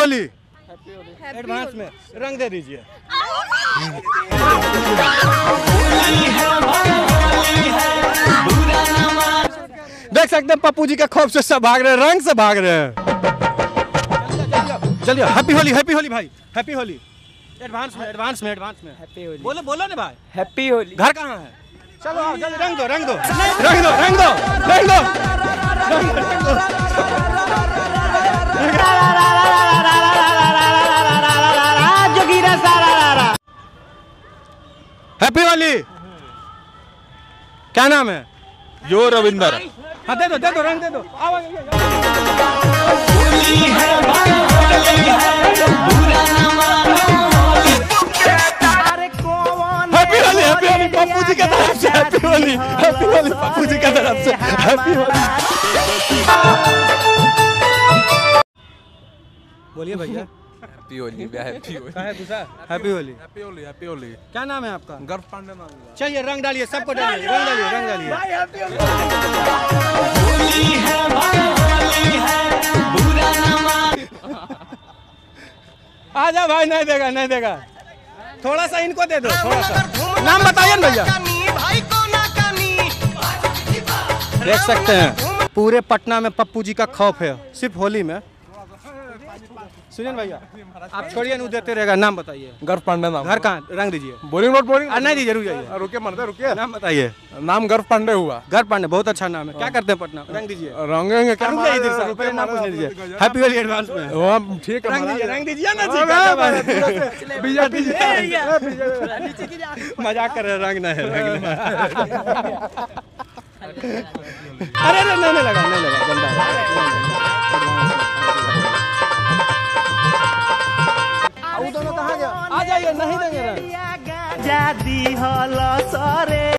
Holi. Advance में रंग दे दीजिए। देख सकते हैं पप्पू जी के खौफ से सब भाग रहे हैं, रंग से भाग रहे हैं। चलिए हैप्पी होली, हैप्पी होली भाई, हैप्पी होली। एडवांस में हैप्पी होली। बोलो बोलो ना भाई, हैप्पी होली। घर कहाँ है? चलो आओ जल्दी, रंग दो रंग दो रंग दो रंग दो रंग दो। हैप्पी होली। क्या नाम है? यो रविंदर। हाँ दे दो रंग दे दो। हैप्पी होली, हैप्पी होली पप्पू जी की तरफ से, हैप्पी होली, हैप्पी होली पप्पू जी की तरफ से, हैप्पी होली। बोलिए भैया। Happy Holi, happy Holi. Happy Holi, happy Holi, happy Holi. क्या नाम है आपका? गर्व पांडे नाम। चलिए रंग डालिए, सबको डालिए, रंग डालिए, रंग डालिए। आजा भाई, नहीं देगा नहीं देगा, थोड़ा सा इनको दे दो, थोड़ा सा। नाम बताइए ना भैया। देख सकते हैं पूरे पटना में पप्पू जी का खौफ है, सिर्फ होली में। सुनिए भैया, आप छोड़िए, नहीं देते रहेगा। नाम बताइए। गर्व पांडे नाम। घर कहाँ? रंग दीजिए। बोरिंग रोड, बोरिंग नहीं दीजिए, रुक जाइए, रुकिए मरते रुकिए। नाम बताइए। नाम गर्व पांडे हुआ। घर पांडे, बहुत अच्छा नाम है। क्या करते हैं पटना? रंग दीजिए। रंगेंगे क्या? रुपये नाम पूछ लीजिए। हैप्पी होली एडवांस में। ठीक है, रंग दीजिए ना जी। मजाक कर रहे, रंग नहीं है, रंग नहीं। अरे नहीं लगा, नहीं लगा, गंदा। दोनों कहाँ गया? आ जाइए, नहीं देंगे रंग।